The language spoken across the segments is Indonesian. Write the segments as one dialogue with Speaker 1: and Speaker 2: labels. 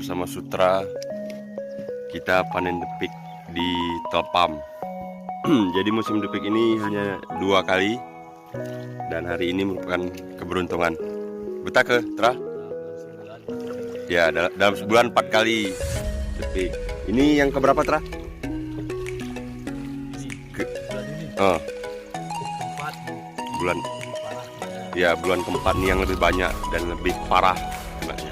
Speaker 1: bersama Sutra. Kita panen depik di Telpam. Jadi musim depik ini hanya 2 kali, dan hari ini merupakan keberuntungan. Betah ke Tra? Ya, dalam sebulan 4 kali depik. Ini yang keberapa, Tra? Oh, bulan. Ya, bulan keempat nih yang lebih banyak dan lebih parah kenanya.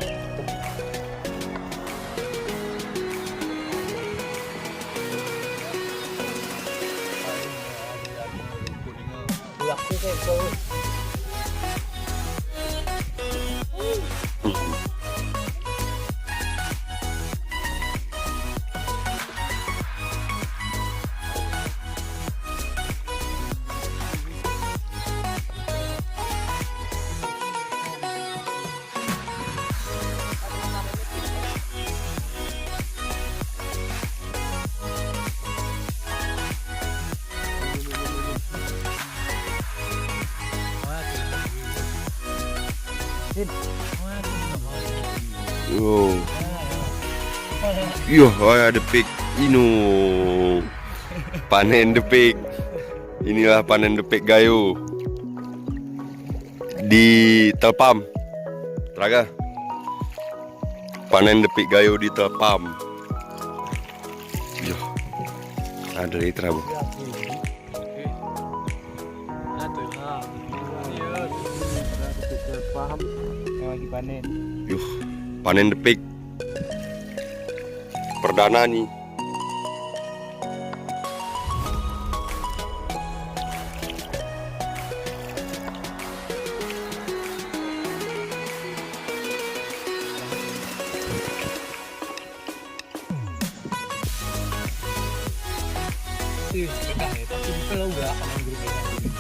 Speaker 1: Wow. Yo, depik inu. Panen depik. Inilah panen depik gayo di Telpam. Traga. Panen depik gayo di Telpam. Yo. Ada di Trabu.
Speaker 2: Lagi panen.
Speaker 1: Yuh, panen depik perdana nih.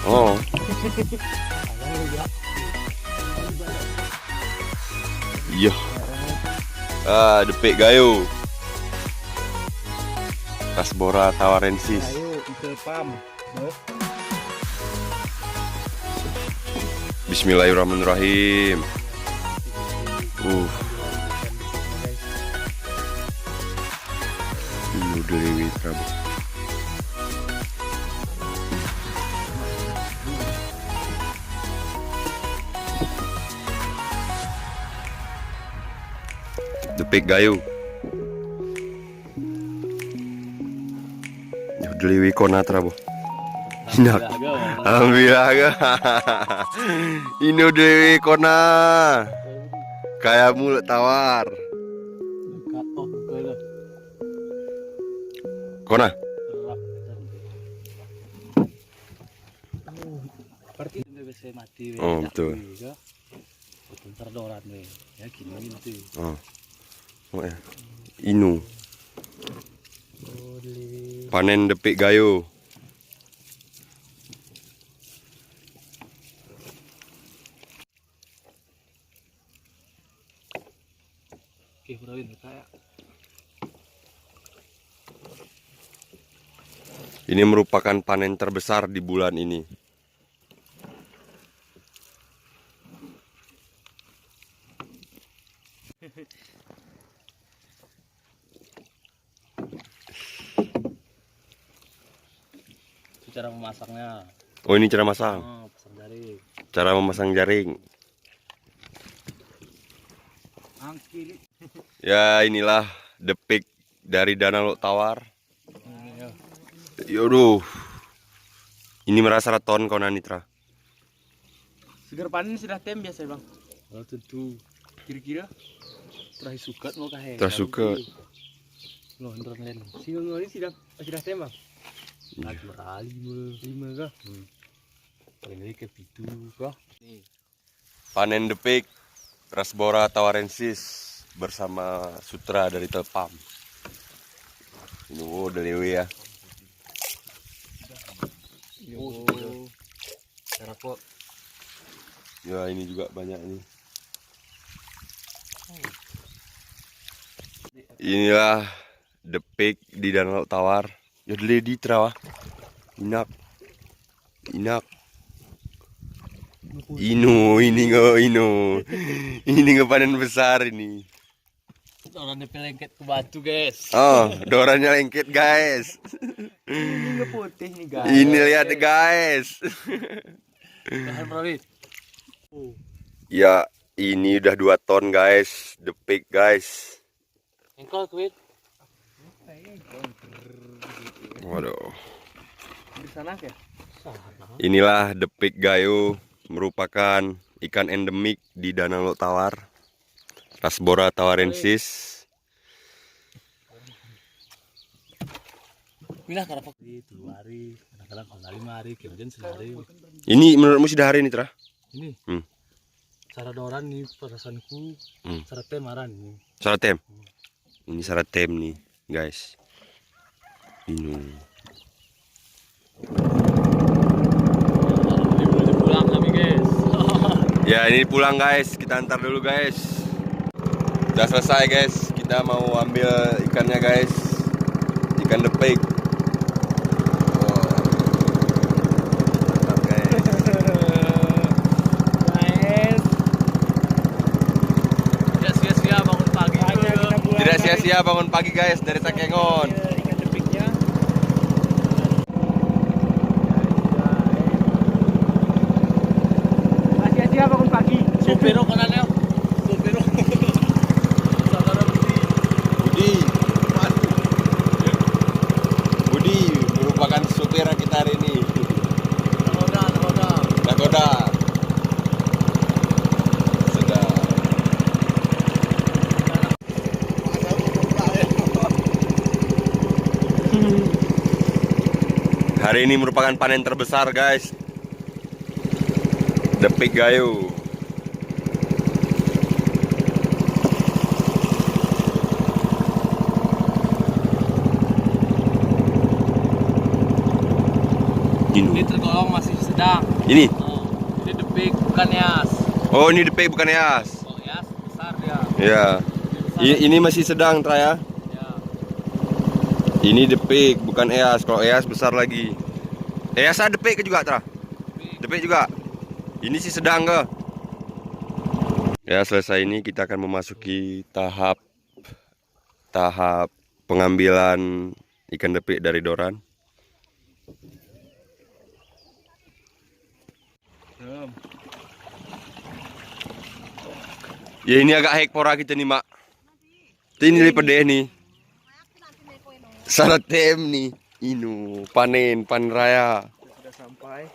Speaker 1: Oh. Iya. Depik gayo. Rasbora tawarensis.
Speaker 2: Ayo, Telpam.
Speaker 1: Bismillahirrahmanirrahim. Ini Dewi Prabu. Depik gayo. Dewi kona Prabu. Inak. Alhamdulillah. Ini Dewi kona. Kayak mulut tawar. Kona. Oh, betul. Oh ya. Inu. Panen depik gayo. Ini merupakan panen terbesar di bulan ini.
Speaker 2: Cara memasangnya.
Speaker 1: Oh, ini cara masang.
Speaker 2: Pasang jaring.
Speaker 1: Cara memasang jaring.
Speaker 2: Angkili.
Speaker 1: Ya, inilah depik dari Danau Tawar. Yauduh. Ini merasa raton kau Nanitra.
Speaker 2: Segar panen sudah tem biasa bang. Oh tentu. Kira-kira terakhir suka mau kaheng.
Speaker 1: Tersuka.
Speaker 2: Loh len. Singa ngori sudah tem bang. Lagi merali lima kah? Paling ke pitu kah? Nih.
Speaker 1: Panen depik Rasbora tawarensis bersama Sutra dari Telpam. Ini Dewi ya.
Speaker 2: Terapot.
Speaker 1: Ya, ini juga banyak ini. Inilah depik di Danau Tawar. Ya di Trawa. Inak. Ini nge panen besar ini.
Speaker 2: Orang lengket ke batu guys.
Speaker 1: Oh, dorannya lengket guys.
Speaker 2: Ini putih nih guys.
Speaker 1: Ini lihat guys.
Speaker 2: Bahan berapa?
Speaker 1: Ya, ini udah 2 ton guys, the pig guys.
Speaker 2: Engkol kuit.
Speaker 1: Waduh.
Speaker 2: Di sana ya?
Speaker 1: Inilah the pig gayo, merupakan ikan endemik di Danau Lok Tawar, Rasbora tawarensis.
Speaker 2: Pindah ke rapak di 2 hari, kadang-kadang 5 hari, kemudian sehari.
Speaker 1: Ini menurutmu sudah hari ini, Tra?
Speaker 2: Ini.
Speaker 1: Hmm.
Speaker 2: Cara doran nih perasaanku, cara temaran nih.
Speaker 1: Saratem. Ini saratem nih, guys. Ini.
Speaker 2: Pulang kami guys.
Speaker 1: Ya, ini pulang guys. Kita antar dulu guys. Udah selesai guys. Kita mau ambil ikannya guys. Ikan the pig. Tidak sia-sia bangun pagi guys dari Takengon.
Speaker 2: Ikan depiknya. Sia-sia bangun pagi. Supero kanannya. Supero. Saudara
Speaker 1: Budi. Budi merupakan supir kita hari ini. Nakoda. Sudah. Hari ini merupakan panen terbesar guys. The pig gayo.
Speaker 2: Ini tergolong masih sedang.
Speaker 1: Ini.
Speaker 2: Oh, ini depik bukan yas.
Speaker 1: Oh, ini the pig bukan eas.
Speaker 2: Oh, yas besar dia.
Speaker 1: Ya. Ini masih sedang, Tra ya.
Speaker 2: Ya.
Speaker 1: Ini the pig bukan eas. Kalau eas besar lagi. Eas ada the pig juga, Tra. The pig juga. Ini sih sedang ke. Ya, selesai ini kita akan memasuki tahap pengambilan ikan the pig dari Doran. Ya ini agak hekpora kita nih mak. Ini lebih pedih nih. Saratem nih. Inu panen raya.
Speaker 2: Sudah sampai.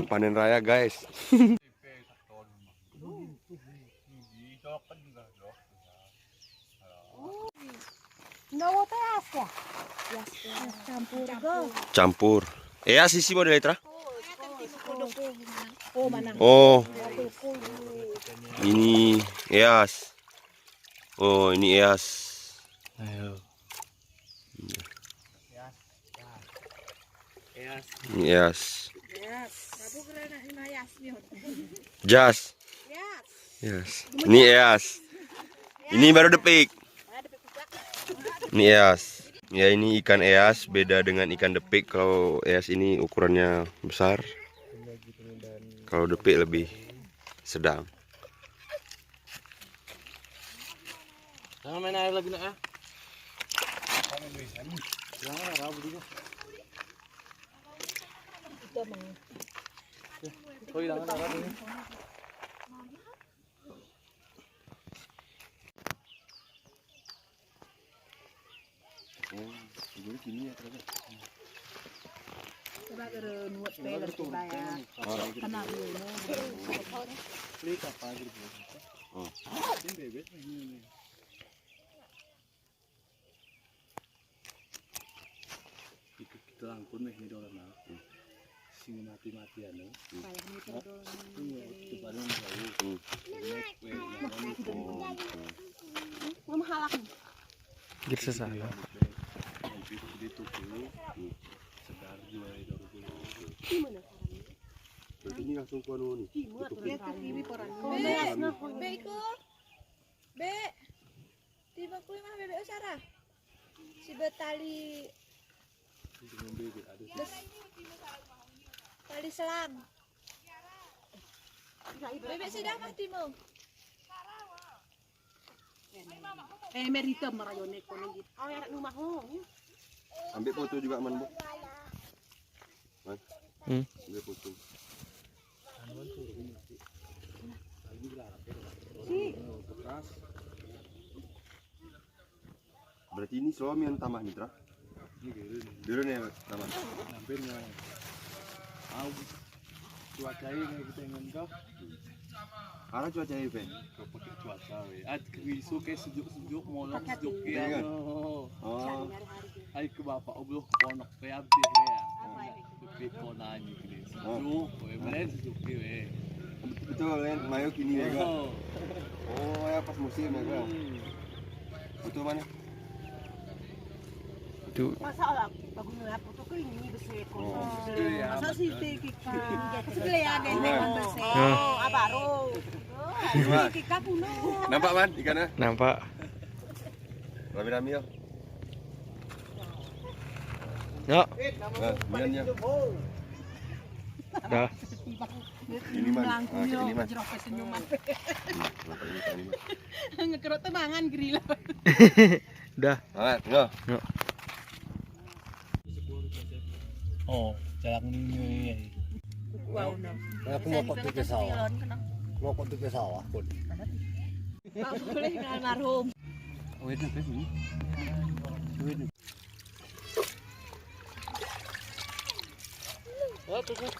Speaker 1: Panen raya guys. Campur. Ya sisi model Tra. Oh. Ini eas. Oh, ini eas.
Speaker 2: Ayo.
Speaker 1: Ini eas. Jas. Yes. Ini eas. Ini baru the pig. Ini eas. Ya, ini ikan eas beda dengan ikan the pig. Kalau eas ini ukurannya besar. Kalau the pig lebih sedang.
Speaker 2: Jangan main air lagi nak ya. Kita langkun nih di dalam nah. Sing mati-matian nih. Gitu sesat.
Speaker 1: Ini langsung kuanu nih.
Speaker 3: Be, tiba kuy mah bebek Sarah. Si betali tali selang. Bebek sidang mah timo.
Speaker 4: Merita marayone kono gitu. Oh ya rumah ho.
Speaker 1: Ambil foto juga man, Bu. Man. Ambil foto. Berarti ini suami yang tamah Mitra. Dulu nih tamah.
Speaker 2: Nampilnya. Au. Cuaca ini kita ingin kau.
Speaker 1: Karena cuaca ini, Pen.
Speaker 2: Kau pakai cuaca we. Isu kayak sejuk-sejuk molok sejuk
Speaker 1: Iya
Speaker 2: ya.
Speaker 1: kan? Oh.
Speaker 2: Ay ke bapak obloh ponok kayak abdi ya. Bibit ponanya gini. Sejuk, we bener sejuk we.
Speaker 1: Betul kan, Mayo kini ya kan? Oh ya pas musim ya kan? Betul mana?
Speaker 2: Itu
Speaker 4: Masa lah bagus ngeliat foto ke ini beset kono.
Speaker 2: iya.
Speaker 4: Masa sih Kika. Segala ya ada
Speaker 1: Gimana?
Speaker 4: yang beset. Oh, abaro.
Speaker 1: Gimana?
Speaker 4: Kika puno.
Speaker 1: Nampak man ikannya?
Speaker 2: nampak.
Speaker 1: Rami-rami ya?
Speaker 2: Ya,
Speaker 1: Nah, miannya.
Speaker 2: dah.
Speaker 1: Ini man, ini man.
Speaker 4: Jerok senyuman.
Speaker 1: Nampak ini kan ini.
Speaker 4: Ngekerot temangan grila.
Speaker 2: Dah.
Speaker 1: Ah, no.
Speaker 2: Oh, jalan ini.
Speaker 4: Wow, no.
Speaker 5: Aku mau kok tuh sawah. Mau kok tuh sawah pun.
Speaker 4: Pak boleh dengan almarhum.
Speaker 2: Oh, itu kan ini. Oh, tuh.